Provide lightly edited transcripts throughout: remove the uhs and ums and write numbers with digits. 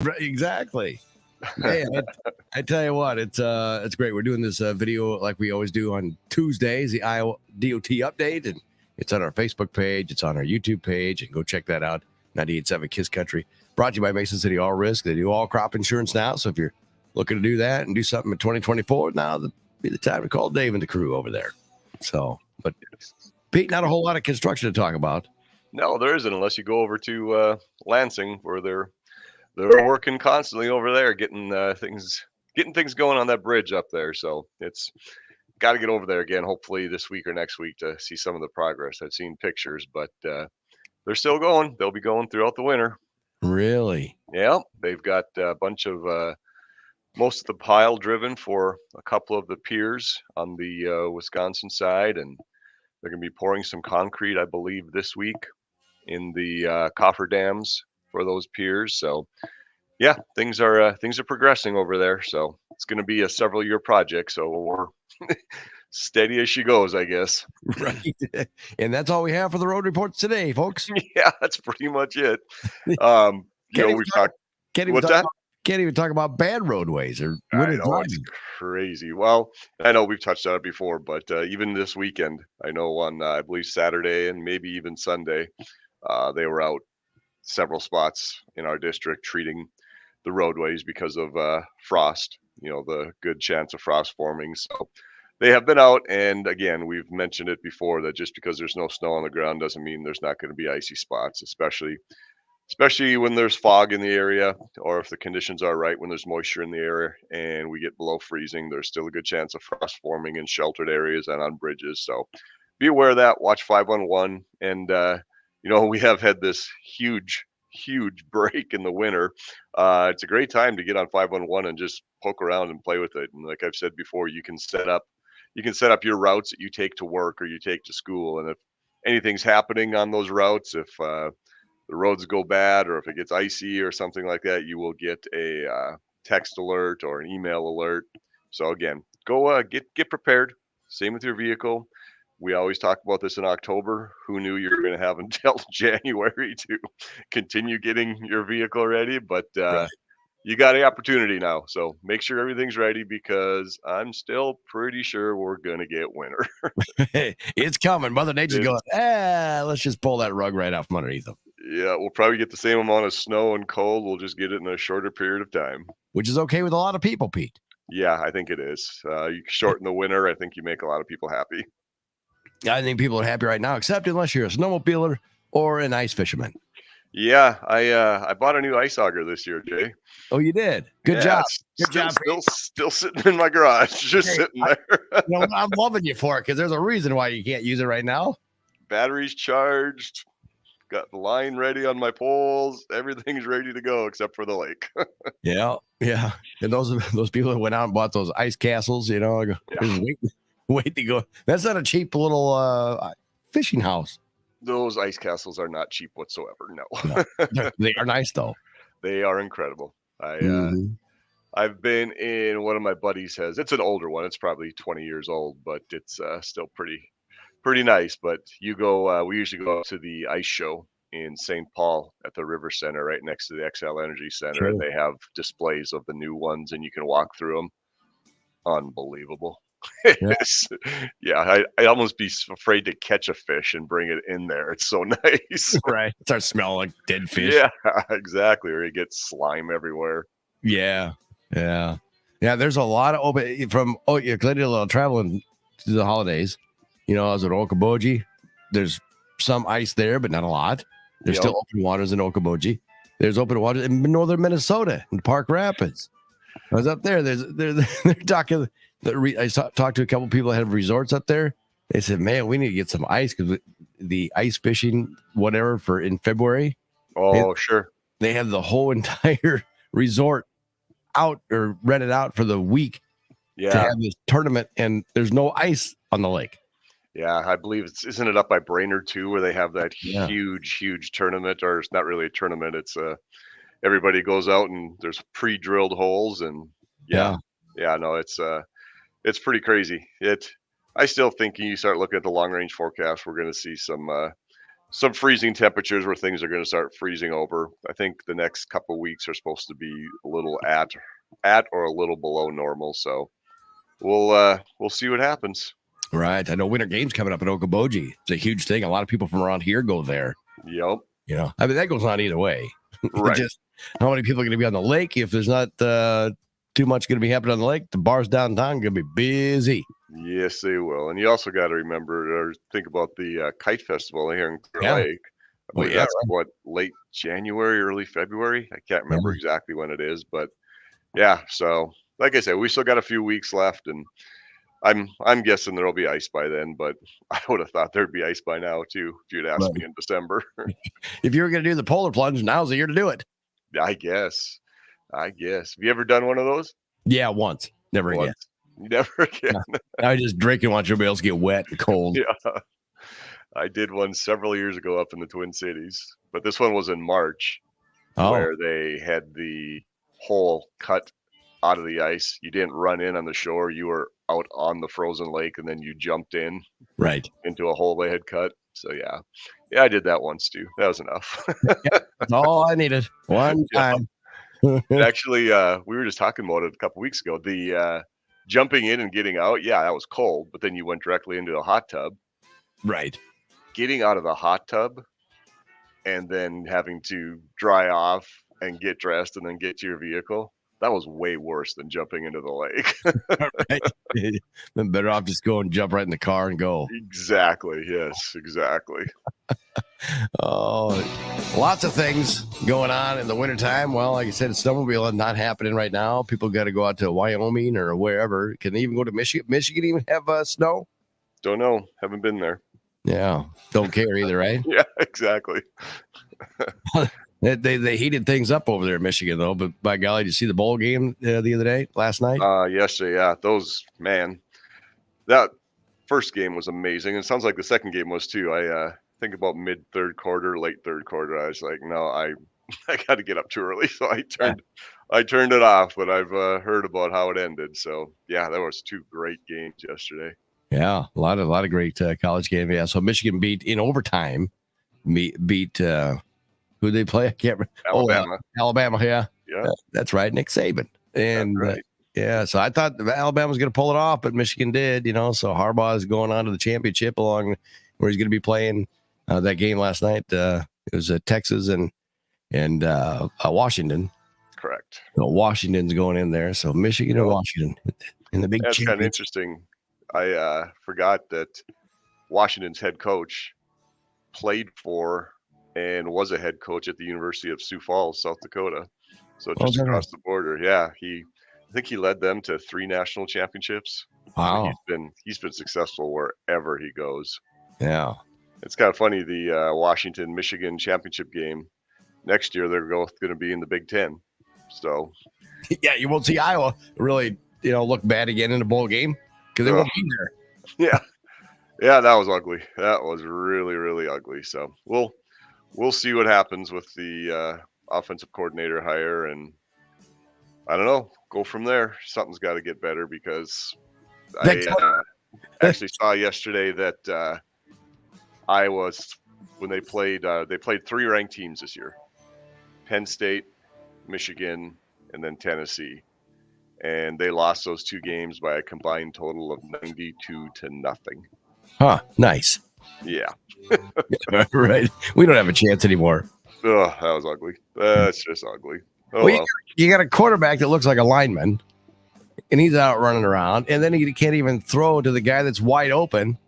Right, exactly. Hey, I tell you what, it's great. We're doing this video like we always do on Tuesdays, the Iowa DOT update, and it's on our Facebook page, it's on our YouTube page, and go check that out. 98.7 Kiss Country, brought to you by Mason City All Risk. They do all crop insurance now, so if you're looking to do that and do something in 2024, now would be the time to call Dave and the crew over there. So, but Pete, not a whole lot of construction to talk about. No, there isn't unless you go over to Lansing, where they're working constantly over there, getting things going on that bridge up there. So it's got to get over there again, hopefully this week or next week, to see some of the progress. I've seen pictures, but they're still going. They'll be going throughout the winter. Really? Yeah, they've got a bunch of most of the pile driven for a couple of the piers on the Wisconsin side, and they're going to be pouring some concrete, I believe, this week in the cofferdams for those piers. So yeah, things are progressing over there. So it's going to be a several year project. So we're steady as she goes, I guess. Right. And that's all we have for the road reports today, folks. Yeah, that's pretty much it. We've talked. What's that? Can't even talk about bad roadways or I winter know, it's driving. crazy. Well, I know we've touched on it before, but even this weekend, I know on I believe Saturday and maybe even Sunday, they were out several spots in our district treating the roadways because of frost. The good chance of frost forming. So they have been out, and again, we've mentioned it before that just because there's no snow on the ground doesn't mean there's not going to be icy spots, especially when there's fog in the area, or if the conditions are right when there's moisture in the air and we get below freezing. There's still a good chance of frost forming in sheltered areas and on bridges. So be aware of that. Watch 511, and we have had this huge break in the winter. It's a great time to get on 511 and just poke around and play with it. And like I've said before, you can set up your routes that you take to work or you take to school, and if anything's happening on those routes, if the roads go bad or if it gets icy or something like that, you will get a text alert or an email alert. So again, go get prepared. Same with your vehicle. We always talk about this in October. Who knew you were going to have until January to continue getting your vehicle ready? But Right. you got the opportunity now. So make sure everything's ready, because I'm still pretty sure we're going to get winter. It's coming. Mother Nature's going, let's just pull that rug right out from underneath them. Yeah, we'll probably get the same amount of snow and cold. We'll just get it in a shorter period of time. Which is okay with a lot of people, Pete. Yeah, I think it is. You shorten the winter. I think you make a lot of people happy. I think people are happy right now, except unless you're a snowmobiler or an ice fisherman. Yeah, I bought a new ice auger this year, Jay. Oh, you did? Good job. Good job. Still sitting in my garage, just sitting there. I'm loving you for it, because there's a reason why you can't use it right now. Battery's charged. Got the line ready on my poles. Everything's ready to go except for the lake. Yeah. And those people that went out and bought those ice castles, wait to go. That's not a cheap little fishing house. Those ice castles are not cheap whatsoever. No. They are nice though. They are incredible. I've been in, one of my buddies has. It's an older one. It's probably 20 years old, but it's still pretty nice. But you go. We usually go to the ice show in St. Paul at the River Center, right next to the XL Energy Center, Sure. and they have displays of the new ones, and you can walk through them. Unbelievable. Yeah, I almost be afraid to catch a fish and bring it in there. It's so nice. Right. Start smelling like dead fish. Yeah, exactly. Or you get slime everywhere. Yeah. There's a lot of open from. I did a little traveling through the holidays. I was at Okoboji. There's some ice there, but not a lot. There's still open waters in Okoboji. There's open waters in northern Minnesota in Park Rapids. I was up there. They're talking. I talked to a couple people that have resorts up there. They said, "Man, we need to get some ice because the ice fishing, whatever, for in February." Oh, sure. They have the whole entire resort out or rented out for the week to have this tournament, and there's no ice on the lake. Yeah, I believe isn't it up by Brainerd too, where they have that huge tournament, or it's not really a tournament. It's everybody goes out and there's pre-drilled holes, and no, it's pretty crazy. I still think you start looking at the long range forecast, we're going to see some some freezing temperatures where things are going to start freezing over. I think the next couple of weeks are supposed to be a little at or a little below normal. So we'll see what happens. Right. I know Winter Games coming up in Okoboji. It's a huge thing. A lot of people from around here go there. Yep. You know, I mean, that goes on either way. Right. Just how many people are going to be on the lake? If there's not too much going to be happening on the lake, the bars downtown are going to be busy. Yes, they will. And you also got to remember or think about the Kite Festival here in Clear Lake. I believe that's what, late January, early February. I can't remember exactly when it is, but yeah. So, like I said, we still got a few weeks left, and I'm guessing there'll be ice by then. But I would have thought there'd be ice by now too if you'd asked me in December. If you were going to do the polar plunge, now's the year to do it. I guess. Have you ever done one of those? Yeah, once. Never again. Never again. I just drink and watch everybody else get wet and cold. Yeah. I did one several years ago up in the Twin Cities, but this one was in March where they had the hole cut out of the ice. You didn't run in on the shore. You were out on the frozen lake, and then you jumped in into a hole they had cut. So, yeah, I did that once too. That was enough. That's all I needed. One time. Actually, we were just talking about it a couple weeks ago. The jumping in and getting out, yeah, that was cold, but then you went directly into the hot tub. Right. Getting out of the hot tub and then having to dry off and get dressed and then get to your vehicle, that was way worse than jumping into the lake. Right. Then better off just go and jump right in the car and go. Exactly. Yes, exactly. Lots of things going on in the wintertime. Well, like I said, snowmobile not happening right now. People got to go out to Wyoming or wherever. Can they even go to Michigan? Michigan even have snow? Don't know. Haven't been there. Yeah. Don't care either, right? Yeah, exactly. They heated things up over there in Michigan, though. But by golly, did you see the bowl game the other day, last night? Yesterday, yeah. That first game was amazing. It sounds like the second game was too. I think about mid third quarter, late third quarter. I was like, no, I got to get up too early, so I turned it off. But I've heard about how it ended. So yeah, there was two great games yesterday. Yeah, a lot of great college games. Yeah, so Michigan beat in overtime. Beat who they play? I can't remember. Alabama. Alabama. Yeah. That's right. Nick Saban. And right. So I thought Alabama was going to pull it off, but Michigan did. So Harbaugh is going on to the championship along where he's going to be playing that game last night. It was Texas and Washington. Correct. So Washington's going in there. So Michigan and Washington in the big. That's kind of interesting. I forgot that Washington's head coach played for and was a head coach at the University of Sioux Falls, South Dakota. So just across the border. Yeah, I think he led them to 3 national championships. Wow. He's been successful wherever he goes. Yeah. It's kind of funny, the Washington-Michigan championship game. Next year, they're both going to be in the Big Ten. So, yeah, you won't see Iowa really, look bad again in a bowl game because they won't be there. Yeah, that was ugly. That was really, really ugly. So we'll see what happens with the offensive coordinator hire, and I don't know, go from there. Something's got to get better because I actually saw yesterday that Iowa, when they played 3 ranked teams this year: Penn State, Michigan, and then Tennessee. And they lost those 2 games by a combined total of 92-0. Huh. Nice. Yeah. Right. We don't have a chance anymore. Oh, that was ugly. That's just ugly. Well, you got a quarterback that looks like a lineman, and he's out running around, and then he can't even throw to the guy that's wide open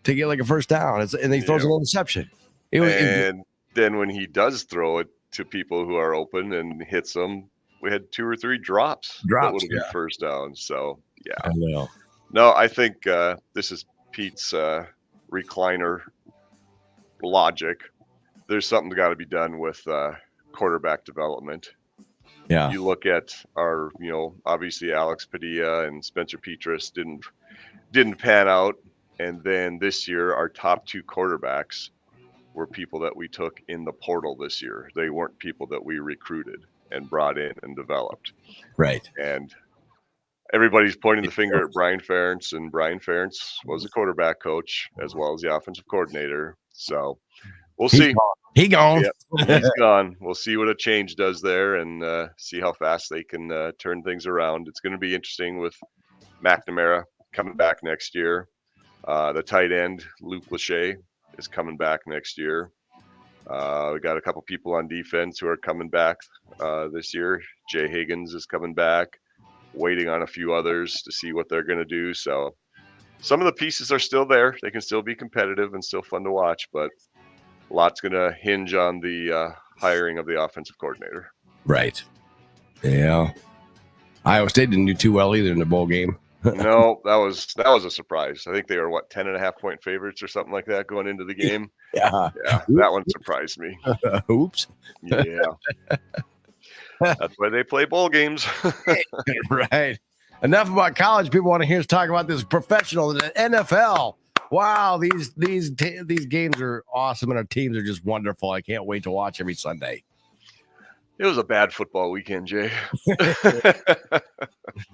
to get like a first down. And he throws an interception. Then when he does throw it to people who are open and hits them, we had 2 or 3 drops. That would have been first down. So, yeah. I know. No, I think this is Pete's recliner logic. There's something got to be done with quarterback development. Yeah. You look at our, obviously Alex Padilla and Spencer Petras didn't pan out. And then this year, our top 2 quarterbacks were people that we took in the portal this year. They weren't people that we recruited and brought in and developed. Right. And everybody's pointing the finger at Brian Ferentz, and Brian Ferentz was a quarterback coach as well as the offensive coordinator. So we'll see. He gone. Yep, he's gone. We'll see what a change does there, and see how fast they can turn things around. It's going to be interesting with McNamara coming back next year. The tight end Luke Lachey is coming back next year. We got a couple people on defense who are coming back this year. Jay Higgins is coming back. Waiting on a few others to see what they're going to do. So some of the pieces are still there. They can still be competitive and still fun to watch, but a lot's going to hinge on the hiring of the offensive coordinator. Right. Yeah. Iowa State didn't do too well either in the bowl game. No, that was a surprise. I think they were 10.5-point favorites or something like that going into the game. Yeah. That one surprised me. Oops. Yeah. That's why they play bowl games. Right. Enough about college. People want to hear us talk about this professional, the NFL. Wow, these games are awesome, and our teams are just wonderful. I can't wait to watch every Sunday. It was a bad football weekend, Jay.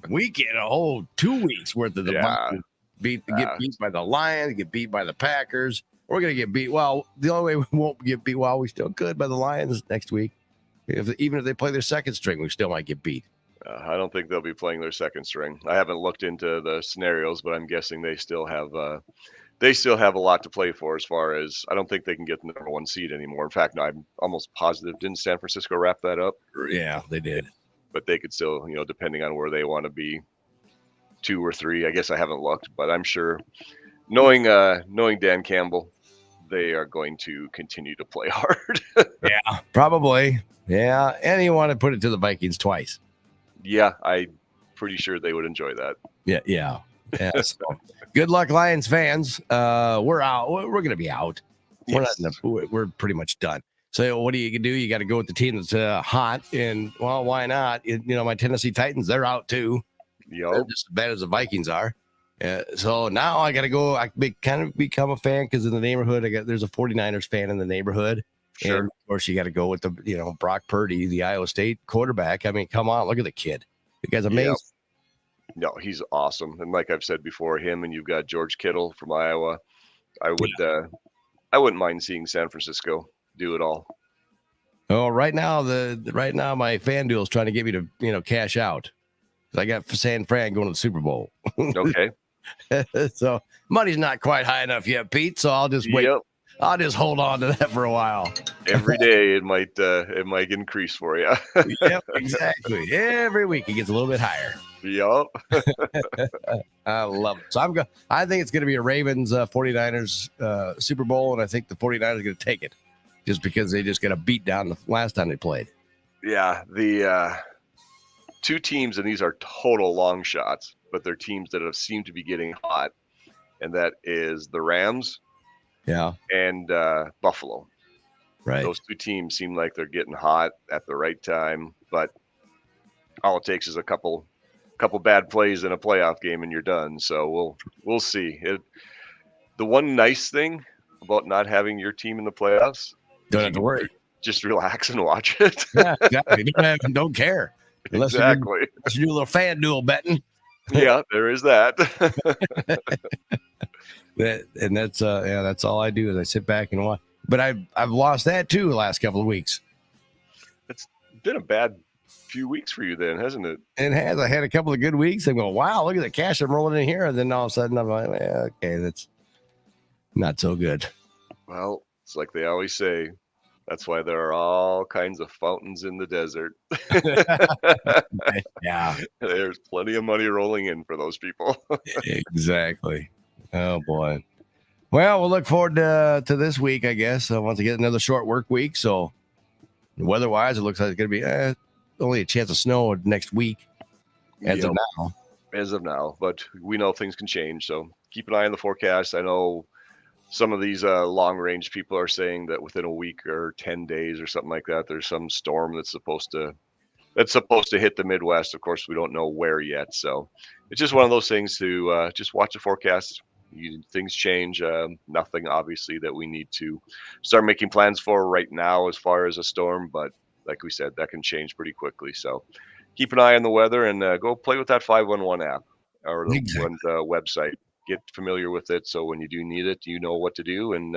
Weekend, a whole 2 weeks worth of the Vikings get beat by the Lions, get beat by the Packers. We're gonna get beat. Well, the only way we won't get beat, well, we still could by the Lions next week. Even if they play their second string, we still might get beat. I don't think they'll be playing their second string. I haven't looked into the scenarios, but I'm guessing they still have a lot to play for. As far as I don't think they can get the number 1 seed anymore. In fact, no, I'm almost positive. Didn't San Francisco wrap that up? Yeah, they did. But they could still, depending on where they want to be, 2 or 3. I guess I haven't looked, but I'm sure, knowing Dan Campbell, they are going to continue to play hard. Yeah, probably. Yeah, and you want to put it to the Vikings twice. Yeah, I'm pretty sure they would enjoy that. Yeah. So, good luck, Lions fans. We're out. We're going to be out. Yes. We're pretty much done. So what do? You got to go with the team that's hot. And, well, why not? My Tennessee Titans, they're out too. Yep. They're just as bad as the Vikings are. So now I got to go. I kind of become a fan because in the neighborhood, there's a 49ers fan in the neighborhood. Sure. And, of course, you got to go with the, Brock Purdy, the Iowa State quarterback. I mean, come on. Look at the kid. The guy's amazing. Yep. No, he's awesome. And like I've said before, him and you've got George Kittle from Iowa. I wouldn't mind seeing San Francisco do it all. Oh, right now my FanDuel is trying to get me to cash out. I got San Fran going to the Super Bowl. Okay. So money's not quite high enough yet, Pete. So I'll just wait. Yep. I'll just hold on to that for a while. Every day it might increase for you. Yep, exactly. Every week it gets a little bit higher. Yep. I love it. So I think it's going to be a Ravens 49ers Super Bowl, and I think the 49ers are going to take it just because they just got a beat down the last time they played. Yeah, the 2 teams, and these are total long shots, but they're teams that have seemed to be getting hot, and that is the Rams. Yeah. And Buffalo. Right. Those 2 teams seem like they're getting hot at the right time, but all it takes is a couple bad plays in a playoff game and you're done. So we'll see. The one nice thing about not having your team in the playoffs, don't have to worry. Just relax and watch it. Yeah, exactly. Don't care. Unless exactly. You do a little FanDuel betting. Yeah, there is that. That's all I do is I sit back and watch. But I've lost that too the last couple of weeks. It's been a bad few weeks for you then, hasn't it? It has. I had a couple of good weeks. I'm going, wow, look at the cash I'm rolling in here. And then all of a sudden I'm like, okay, that's not so good. Well, it's like they always say, that's why there are all kinds of fountains in the desert. Yeah. There's plenty of money rolling in for those people. Exactly. Oh, boy. Well, we'll look forward to this week, I guess. Once I get another short work week. So weather-wise, it looks like it's going to be only a chance of snow next week as of now. As of now. But we know things can change. So keep an eye on the forecast. I know some of these long-range people are saying that within a week or 10 days or something like that, there's some storm that's supposed to hit the Midwest. Of course, we don't know where yet. So it's just one of those things to just watch the forecast. Things change. Nothing, obviously, that we need to start making plans for right now as far as a storm. But like we said, that can change pretty quickly. So keep an eye on the weather and go play with that 511 app or the website. Get familiar with it so when you do need it, you know what to do and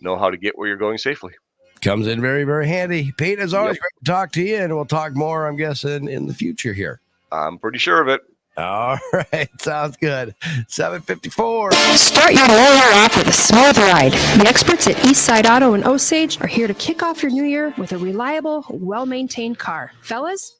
know how to get where you're going safely. Comes in very, very handy. Pete, as always, Yep. great to talk to you, and we'll talk more, I'm guessing, in the future here. I'm pretty sure of it. All right. Sounds good. 7:54. Start your new year off with a smooth ride. The experts at Eastside Auto in Osage are here to kick off your new year with a reliable, well-maintained car. Fellas,